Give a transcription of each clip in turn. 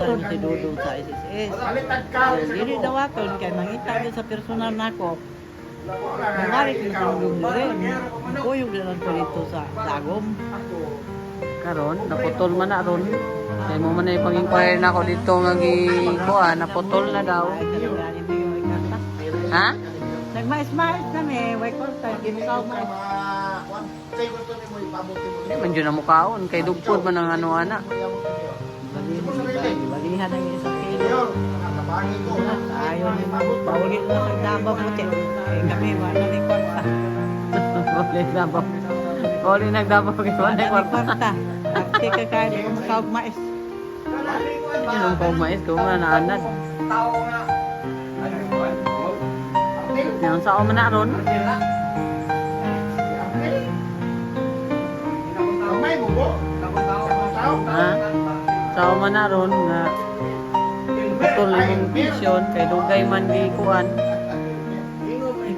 Si Dudong sa SSS. Dili daw aton kay mangita din sa personal nako. Mangari ko sa Dudong rin. Kuyog na lang ko dito sa Tagom. Karon, naputol man na ron. Kaya mo man na ipang-inquire na ako dito nga gikuha, naputol na daw. Ay, talaga mo yung ikanta. Ha? Nagmais-mais na may way konta. Ginukaw mo. Hindi man dyan na mukhaon. Kay dugpod man ang ano ana. Balihan ng isang kilo. Ayaw ni Mamo. Paulit na sa dabang mo. Eh kami, wala ni konta. Paulit nagdabaw. Paulit nagdabaw kay wala Wala ni kwarta. konta. Akti ka kaya di ko makawag mais. Anong pang mais ko na naanad. Yang sao man na ron? Ha? Sao man na ron nga putol yung vision kay dugay man di kuan.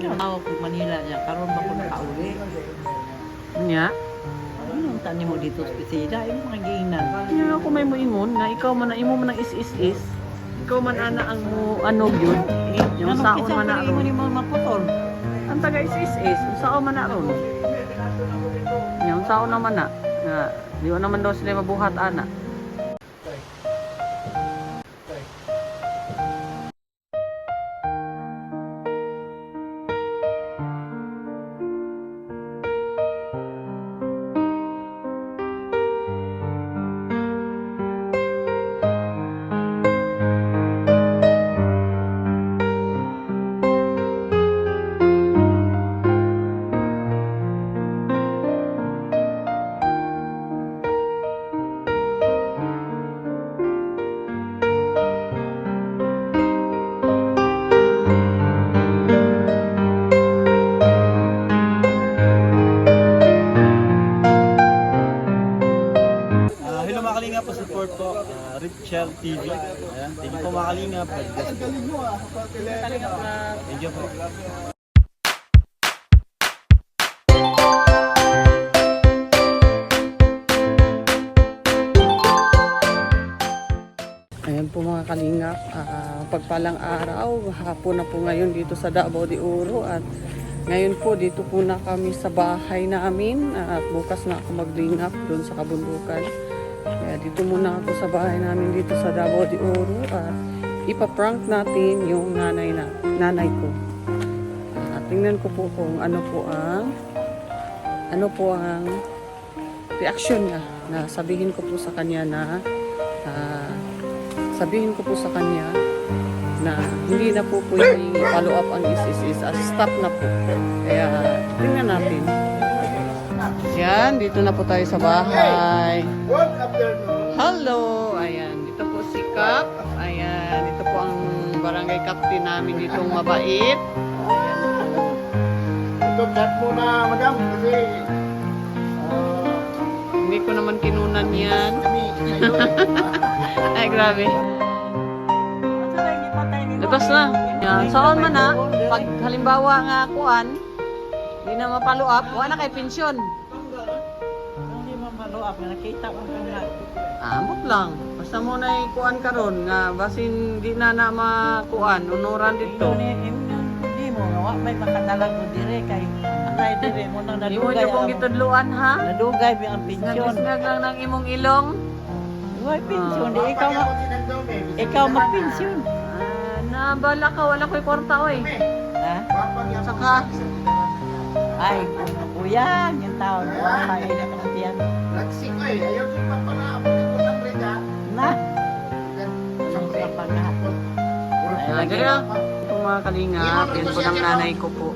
Ikaw ko Manila niya. Karoon ba ko nakauli? Nya, Anong tani mo dito sa Pisida? Yung mga giinan. nya ako may moingon nga ikaw man na imo man ang is. Ikaw man ana ang mo ano gyud. Yung sao man na Mo ron. ni mga maputol. Ang taga is. Yung sao man na ron. Yung sao naman na nga di ko naman daw sila mabuhat ana. Hello mga kalingap, support po Richel TV. Ayan, thank you po mga kalingap. Thank you po. Ayan po mga kalingap, pagpalang araw, hapon na po ngayon dito sa Davao de Oro at ngayon po dito po na kami sa bahay namin at bukas na ako mag-lingap doon sa kabundukan. Kaya dito muna ako sa bahay namin dito sa Davao de Oro at ipaprank natin yung nanay ko. Tingnan ko po kung ano po ang reaction niya na sabihin ko po sa kanya na hindi na po pwedeng follow up ang is stop na po. Kaya tingnan natin. Yan, dito na po tayo sa bahay. Hello! Ayan, dito po si Kap. Ayan, dito po ang barangay captain namin ditong mabait. Ayan po. Ito, chat muna, madam, kasi Hindi ko naman kinunan yan. kami, ngayon, Ay, grabe. Labas na. Yan, saan man na, pag halimbawa nga kuan, hindi na mapalo up, wala kay pensyon. Hindi mo maluap. Nakita ko kang na. Ambot lang. Basta mo na kuan karon nga basin di na na makuan unuran dito. Hindi mo. Wa may makadalag mo dire kay atay dire mo nang Di mo nadugay. jud kong gitudluan ha. Nadugay bi ang pensyon. Nagisnag lang ng imong ilong. Why pensyon? Di ikaw magpensyon. Nabala ka wala ko'y kwarta oy. Ha? Saka Ay, kuya, yung tao. Papain na kasi yan. nagsik ko eh, ayaw ko pa pala, ako ng rega. Na. Sa panghapon. Ayan, ganyan. Ito mga kalingap, yan po ng nanay ko po.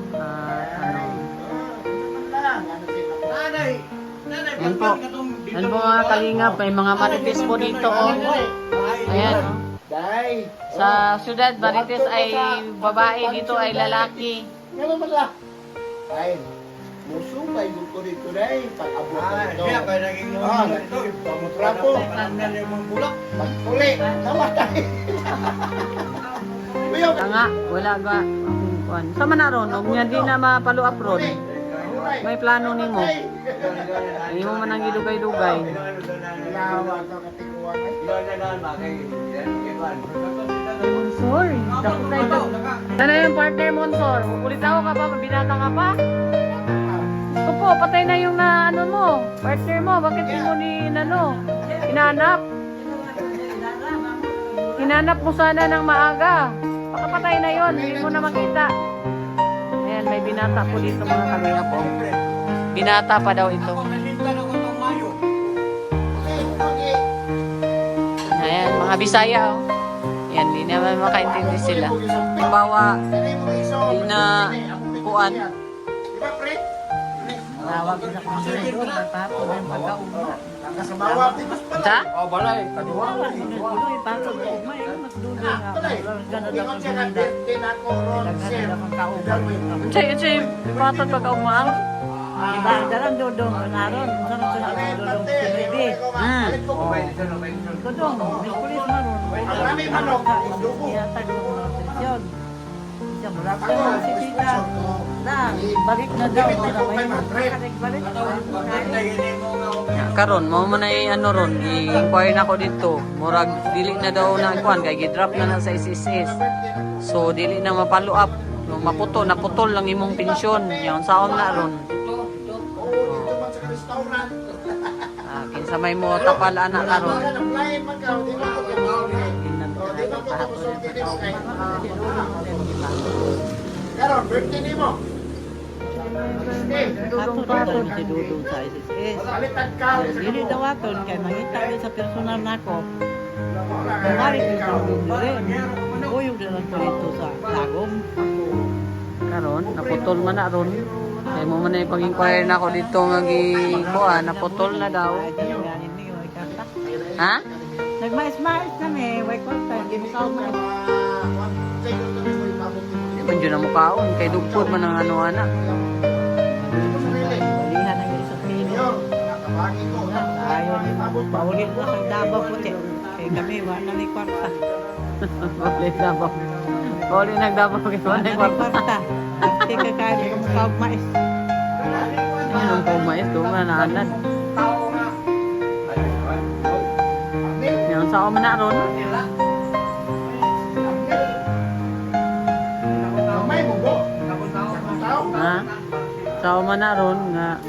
Nanay! Yan po. Yan po mga kalingap, may mga marites po dito oh. Ayan. Day! Sa syudad, marites ay babae, dito ay lalaki. Ngayon ba lang? Ay, muso ba yung ko dito day? Pag-abot ko dito. Kaya kayo naging ito. Pamutra po. Tanggal yung mga bulak. Pag-uli. Tama tayo. Uyaw! Nga, wala ga. Sa manaron, huwag niya di na mapalo up ron. May plano ni mo. Hindi mo man ang idugay-dugay. Lawa ka katikuan. Monsor, dako tayo to. Sana yung partner Monsor, mabulitaw ka pa, mabinata ka pa. Gusto po, patay na yung na ano mo, partner mo, bakit di mo ni hinanap? Hinanap mo sana ng maaga. Pakapatay na yon, hindi mo na makita. Ayan, may binata po dito mga kalinga po. Binata pa daw ito. Ayan, mga Bisaya oh. Ayan, hindi naman makaintindi sila. Bawa, di na kuan. Tawag ko sa konsuelo, papo ng pagkauma. Sa? Tawag ko ng dulo, papo ng uma, mas dulo nga. Ganun ako ginida. Ganun ako kauma. Unsay, ipatot pagkaumaang? Diba, dalang dudong, naroon. Sarap ko na dudong security. Dudong, may pulis maroon. Marami manok. Iyatag mo ng atensyon. Siya, marap ka na si tita. Na, balik na daw. Para may balik. Karon, mo man ay ano ron, i-inquire na ako dito. Murag dili na daw na kuan kay gidrop na sa SSS. So dili na ma-follow up. No, naputol lang imong pensyon. Yan saon na ron. Kinsa may mo tapal anak karon. Karon, birthday nimo. Ato na daw si Dudong sa SSS. Baliktad ka. Dili daw aton kay mangita din sa personal nako. Kumari ko sa Dudong rin. Buyog na lang ko dito sa Tagum. Karon, naputol man na ron. Kay mo man ay pag-inquire na ako dito nga kuan, naputol na daw. Ha? Nagmais-mais na may way kwarta, hindi mo kauma. Di man dyan ang mukhaon, kay dugpod man ang ano anak. Balihan ng isang milyo. Ayaw ni paulit na kang Davao puti. Kaya kami, wala may kwarta. Bawali nagdabaw kay Wala wala may kwarta. kwarta. Tika kaya mo mukhaw mais. Anong kumais ko nga naanad. Yang sao man na ron. May bugo. Ha? Sao man na ron nga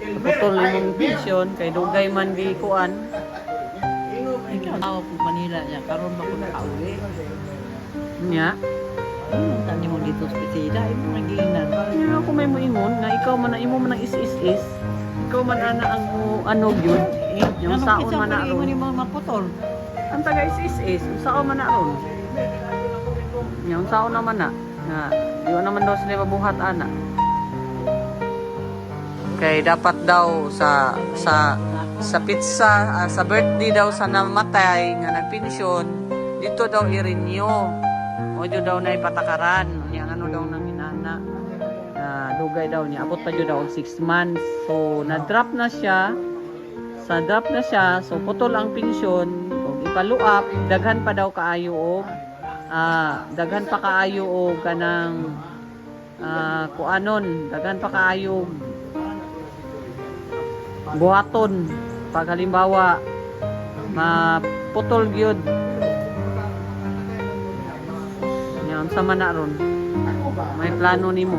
naputol imong pensyon kay dugay man gi kuan. Ikaw, tao po Manila niya. Karoon ba ko nakauwi? Nya. Tani mo dito sa Pisida, imo nagiinan. Ano ako may moingon nga ikaw man na imo man ang is. Ikaw man ana ang ano gyud. Yung saon man na Imo ron. ni mga maputol. Ang taga is. Saon man na ron. Yung saon naman na. Nga di naman daw sila mabuhat ana. Kay dapat daw sa pizza sa birthday daw sa namatay nga nagpensyon dito daw i-renew. O daw na ipatakaran. Yang ano daw nang inana. Dugay daw niya. Abot pa dyan daw 6 months. So, na-drop na siya. Sa drop na siya. So, putol ang pensyon. O, ipaluap. Daghan pa daw kaayo og. Daghan pa kaayo og kanang kuanon. Daghan pa kaayo og buhaton. Pag halimbawa, maputol gyud. Yan, sama na ron. May plano nimo.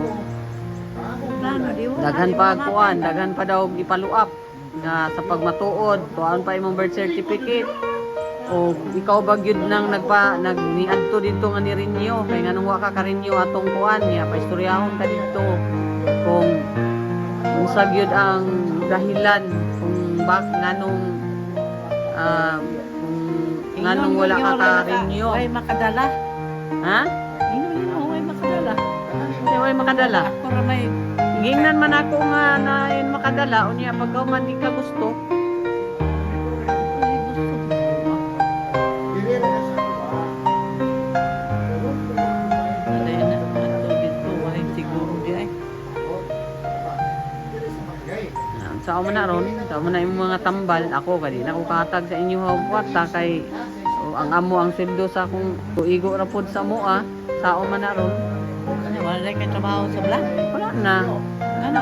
Plano, di mo. Daghan pa kuan, daghan pa daw ipaluap nga sa pagmatuod, tuon pa imong birth certificate. O ikaw ba gyud nang nagniadto dito nga ni renew kay nganong wa ka ka-renew atong kuan niya, paistoryahon ka dito. Kung unsa gyud ang dahilan kung nganong nganong wala ka ka-renew. Way makadala. Ha? Ino, way makadala. Hindi way makadala. Ako ra may Gingnan man ako nga na yun makadala unya pagka man di ka gusto. Alay na, ato dito, way siguro di ay. Sa man na ron, sa man na imong mga tambal ako kadi na ko katag sa inyo kwarta kay ang amo ang sweldo sa akong tuigo ra pod sa mo Sao man na ron. Ano, wala na kay trabaho sa vlog. Wala na. Ano?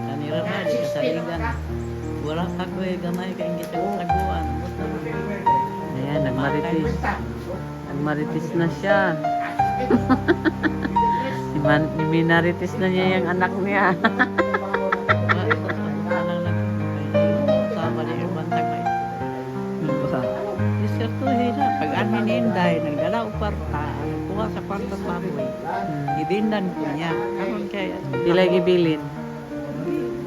Kanira na, di ka sa ligan. Wala ka ko gamay ka ingit sa taguan. Ayan, nagmaritis. Nagmaritis na siya. Minaritis na niya yung anak niya. Sama niya yung bantag na iskertuhin na. Pag amin hinday, nagdala o kwarta, kuha sa kwarta baboy. Ibindan ko niya. Karon kaya. Pilay gibilin.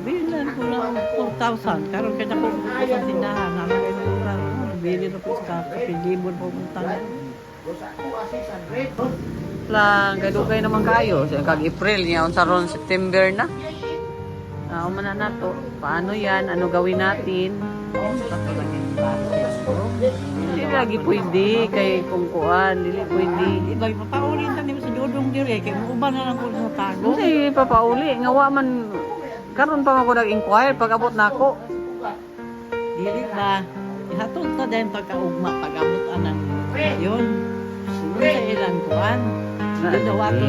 Bilan ko lang 4,000. Karon kaya ko sa tindahan. Nalagay ko lang. Bili na po sa kapilibon po utang. Lang, gadugay naman kayo. Kag April niya, unsa ron September na. Umana na to. Paano yan? Ano gawin natin? Hindi lagi pwede. Kay kung kuan, hindi pwede. Ibang papaulin na nila sa dudong dire. Kaya uban na lang po sa tago. Hindi, papauli. Ngawa man, karon pa ako nag-inquire pag abot na ako. Dili ba? Ihatod sa din pagkaugma. Pag-abot anang yun. Sa ilang kuan. Dawaton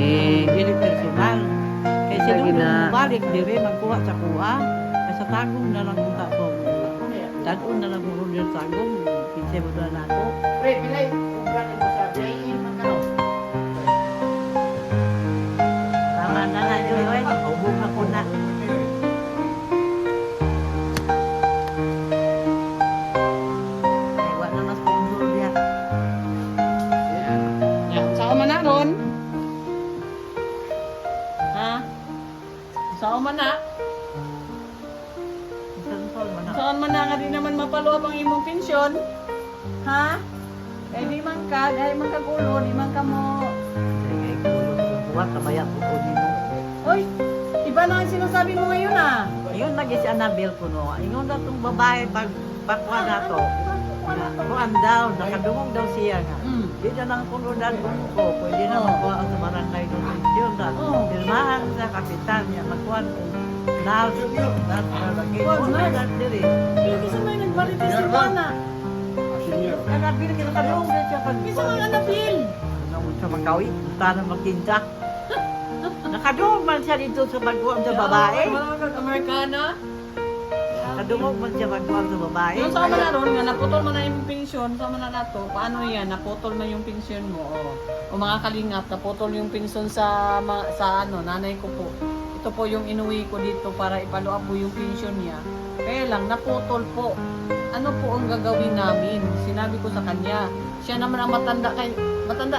dili personal. Kaya Lagi sila na. balik dire magkuha sa kuha. Kaya sa tagong na lang kung tapong. Dagon na lang kung sa tagong. Pinse mo doon ako. Pre, pilay. Ugan mo sa J.E. Magkano? Tama na na yun. Ubog na ko na. Ay, wala na mas sponsor niya. Saan man na ron? Ha? Saan man na? Sponsor mo na. Saan man na nga di naman mapaluap ang imong pensyon? Ha? Kaya di man ka, dahil man kagulo, di man ka mo... Ay, kuha kabayat ko po din. Hoy, iba na ang sinasabi mo ngayon ah. Ayun lagi si Annabelle ko no. Ingon na itong babae pag pakwa na to. Kuan daw, nakadungog daw siya nga. Di na lang kununan ko. Pwede na magkuha ang barangay ng pension na. Pirmahan sa kapitan niya. Magkuhan ko. Nas na lagi. Nas diri. Hindi sa may nagbaritis si Juana. Annabelle, kinakadungog na siya pag... Isa kang Anabil. Namun sa Makawi, sana magkinta. Nakadungog man siya dito sa bagkuhan sa babae. Wala kang Amerikana. Nakadungog man siya bagkuhan sa babae. Yung sama na ron, nga naputol mo na yung pensyon, sama na nato, paano yan, naputol na yung pensyon mo, o mga kalingap, naputol yung pensyon sa nanay ko po. Ito po yung inuwi ko dito para ipaluap po yung pensyon niya. Kaya lang, naputol po. Ano po ang gagawin namin? Sinabi ko sa kanya, siya naman ang matanda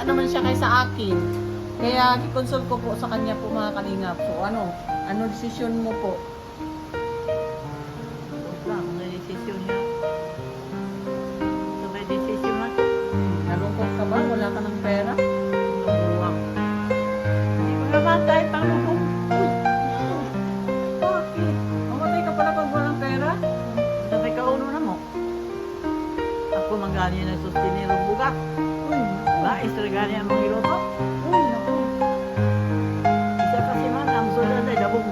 naman siya kaysa akin. Kaya kikonsult ko po sa kanya po mga kalingap. So ano desisyon mo po? May desisyon niya. So may desisyon na. Nalungkot ka ba? Wala ka ng pera? Luwag. Hindi ko naman tayo panglulong. Bakit? Mamatay ka pala pag walang pera? Sabi ka uno na mo. Ako manggali na sustinirong bugat. Ba, istragani ang mga iloto. Uy, naku. Isa kasi man, ang sulat ay dabong.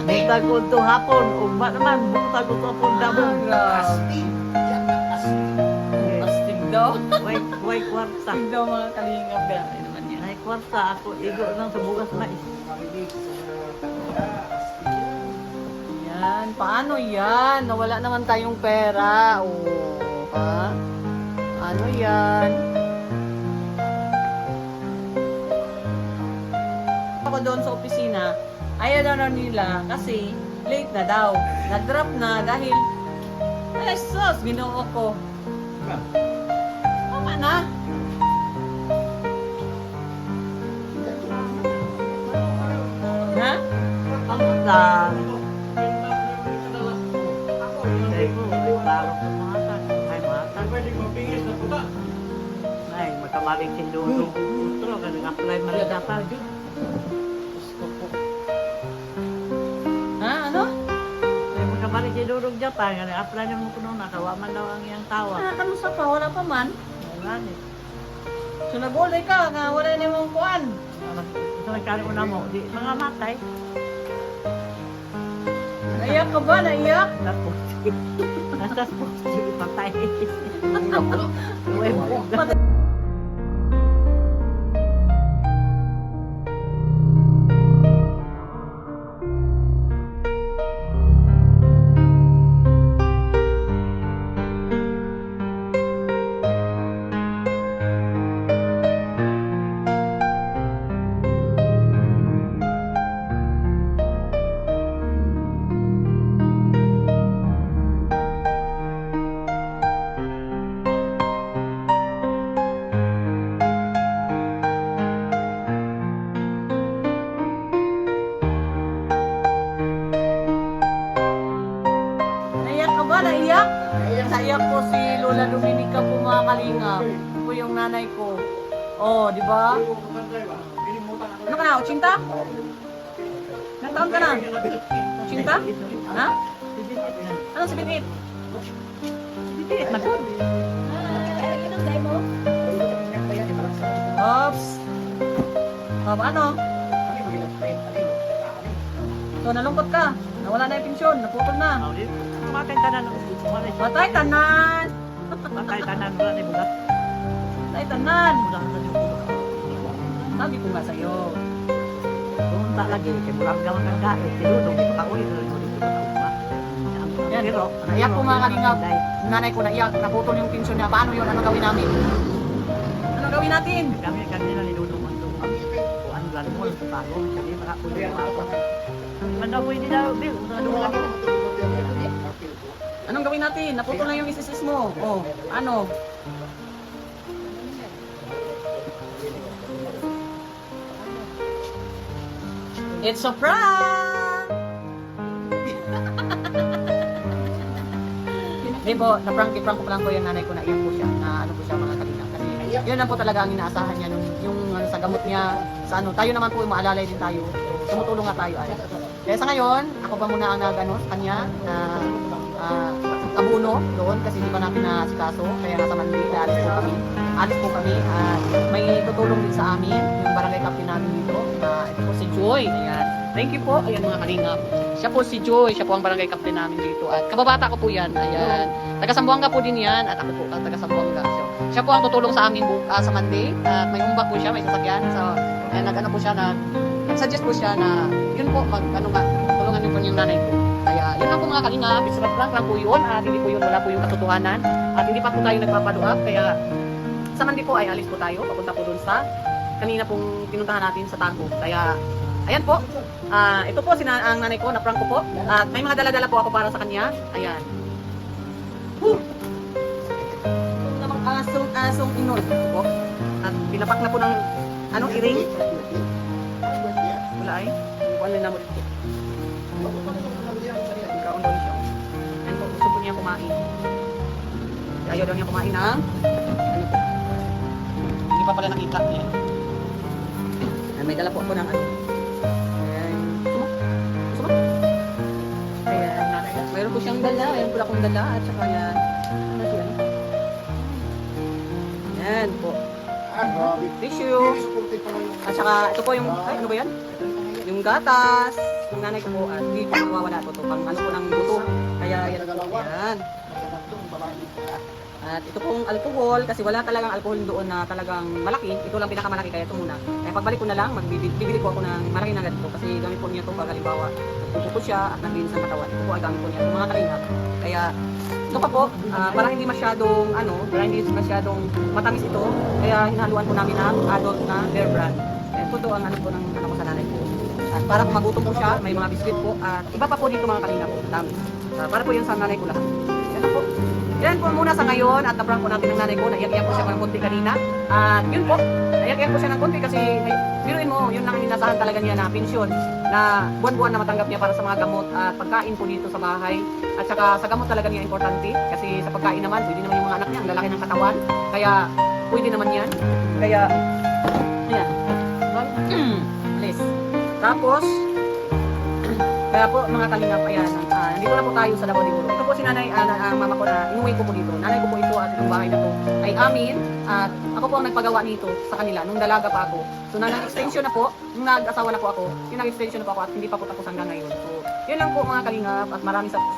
Bukta ko ito hapon. Ugba naman, bukta ko ito hapon dabong. Astig. Yan ang astig. Astig daw. Way kwarta. Astig daw mga kalingap. Ay naman yan. Ay kwarta, ako igo lang sa bugas mais. Yan. Paano yan? Nawala naman tayong pera. Oo. Ha? Ano yan? Ako doon sa opisina, ayaw daw nila kasi late na daw. Nag-drop na dahil ay sus, ginoo ko. Tama na. Ha? Ang sa... Ay ko, ay klaro ko mga ta. Ay mga ta. Ay, magkamaling si Lolo. Utro, ka nag-apply malagapag. Ha? Ano? Ay, magkamaling si Lolo Japan. Ka nag-apply naman ko noon. Nakawa man daw ang iyang tawa. Kanusa pa? Wala pa man. Wala ni. So nagulay ka nga wala ni mong kuan. Ito nagkali mo na mo. Di, mga matay. Naiyak ka ba? Naiyak? Tapos, nasa sports, patay. Uy, buga. naiyak? Naiyak po si Lola Dominica po mga kalingap. Po yung nanay ko. Oh, di ba? Ano ka na? 80? Ilang taon ka na? 80? Ha? Ano 78? 78 na po. Oops. Oh, ano? So, nalungkot ka. Nawala na yung pensyon. Naputol na. Matay tanan. Patay tanan! Matay tanan. Wala na bugat. Patay tanan! Wala na yung bugat. Sabi ko nga sa'yo. Punta lagi. Kaya bulang gawang kang gait. Tinutong. Di pa ulit. Yan, ito. Naiyak ko mga kalingap. Nanay ko naiyak. Naputol yung pensyon niya. Paano yun? Ano gawin namin? Ano gawin natin? Kami na nilulungan doon. Kuan lan mo sa tago. Kasi makakulit ako. Manaboy nila. Bil. Ano lagi. Anong gawin natin? Naputol na yung isisis mo. Oh, ano? It's a prank! Hindi po, na-prank ko lang po yung nanay ko na iyak po siya, na ano po siya mga kalina. Kasi yun lang po talaga ang inaasahan niya nung yung ano, sa gamot niya, sa ano, tayo naman po maalalay din tayo. Tumutulong nga tayo ay. Kaya sa ngayon, ako pa muna ang nag-ano sa kanya na abuno doon kasi hindi pa namin nasikaso. Kaya nasa Manila, alis po kami. May tutulong din sa amin, yung barangay captain namin dito. Ito po si Joy. Ayan. Thank you po. Ayan mga kalingap. Siya po si Joy. Siya po ang barangay captain namin dito. At kababata ko po yan. Ayan. Taga Sambuanga po din yan. At ako po taga Sambuanga. So, siya po ang tutulong sa amin sa Monday. At may umbak po siya. May sasakyan. So, nag-ano po siya nag-suggest po siya na yun po, tulungan niyo po yung nanay ko. Kaya yun lang po mga kalingap. It's a prank lang po yun. At hindi po yun, wala po yung katotohanan. At hindi pa po tayo nagpapaduap. Kaya sa Monday po ay alis po tayo. Papunta po dun sa kanina pong pinuntahan natin sa Tago. Kaya ayan po. Ito po ang nanay ko, na-prank ko po. At may mga dala-dala po ako para sa kanya. Ayan. Namang asong inol po. At pinapak na po ng iring. Wala ay. Ano na mo dito. Kaon daw siya. Ayan po, gusto po niya kumain. Ayaw daw niya kumain ng ano po. Hindi pa pala nakita niya. May dala po ako ng ano. Mayroon po siyang dala, mayroon po akong dala, at saka yan. Ano siya? Yan po. Tissue. At saka, ito po yung, ay ano ba yan? Yung gatas. Yung nanay ko po, at hindi po mawawala po ito. Pang ano po ng buto. Kaya yan. Yan. At ito pong alcohol, kasi wala talagang alcohol doon na talagang malaki. Ito lang pinakamalaki, kaya ito muna. Kaya pagbalik ko na lang, bibili po ako ng malaki na ganito. Kasi gamit po niya ito pag halimbawa, nagpupukot siya at naglinis ng katawan. Ito po ay gamit po niya, mga kalingap. Kaya ito pa po, para hindi masyadong, matamis ito. Kaya hinaluan po namin ng adult na Bear Brand. Kaya ito ang ano po ng ano ko sa nanay ko. At para kung magutom po siya, may mga biscuit po. At iba pa po dito mga kalingap, dami. Para po yun sa nanay ko lahat. Yan po. Yan po muna sa ngayon at na-prank po natin ng nanay ko. Naiyak-iyak po siya ng konti kanina. At yun po, naiyak-iyak po siya ng konti kasi biruin mo, yun lang inasahan talaga niya na pensyon na buwan-buwan na matanggap niya para sa mga gamot at pagkain po dito sa bahay. At saka sa gamot talaga niya importante kasi sa pagkain naman, pwede naman yung mga anak niya, ang lalaki ng katawan. Kaya pwede naman yan. Kaya, ayan. Alis. Tapos, kaya po mga kalingap, ayan, dito na po tayo sa Davao de Oro. Ito po si nanay, mama ko na inuwi ko po dito. Nanay ko po ito at itong bahay na to ay amin. At ako po ang nagpagawa nito sa kanila nung dalaga pa ako. So nag-extension na po, nung nag-asawa na po ako, yung nag-extension na po ako at hindi pa po tapos hanggang ngayon. So yun lang po mga kalingap at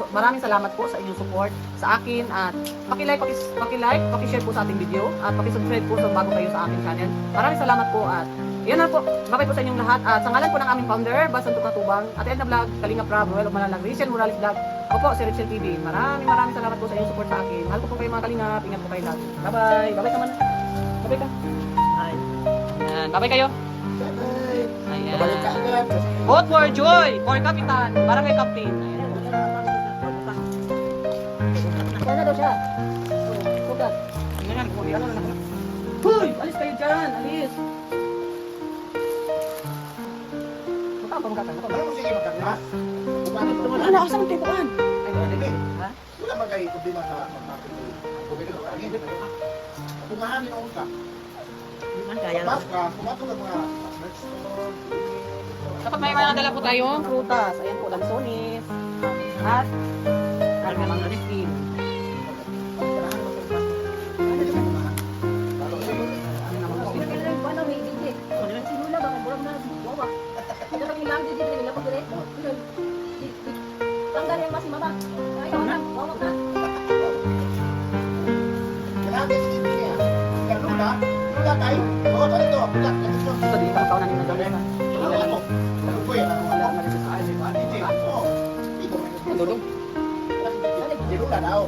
maraming salamat po sa inyong support sa akin at paki-like, paki-share po sa ating video at paki-subscribe po kung bago kayo sa aking channel. Maraming salamat po at yun na po. Babay po sa inyong lahat. At sa ngalan po ng aming founder, Bas Santo Matubang, at Edna Vlog, Kalinga Prab, Royal of Malalag, Rachel Morales Vlog. Ako po, si Rachel TV. Maraming salamat po sa inyong support sa akin. Mahal ko po kayo mga Kalingap. Ingat po kayo lahat. Bye-bye. Bye-bye ka man. Bye-bye ka. Ay. Ayan. Bye-bye kayo. Ayan. Babalik ka agad. Vote for Joy, for Kapitan, Barangay Captain. Ayan. Kaya na daw siya. Sugat. Ayan. Ano na. Hoy! Alis kayo dyan. Alis. Ano, asan ang tipuan? Ay, Ha? Wala magay problema sa magpapatuloy. Pumahan ni Ongka. Man kaya. Pas ka, pumato ka mga next store. Dapat may mga dala po tayong prutas. Ayan po, lansones. At karga mga ripin. Grabe si Titi niya. Yan, Lula. Lula tayo. Oo, dito. Lula. Dito. Ito, di pa kaunan nila daw. Lula ako. Ano po yan? Wala na rin sa Titi. Oo. Dito. Dudong. Si Lula daw.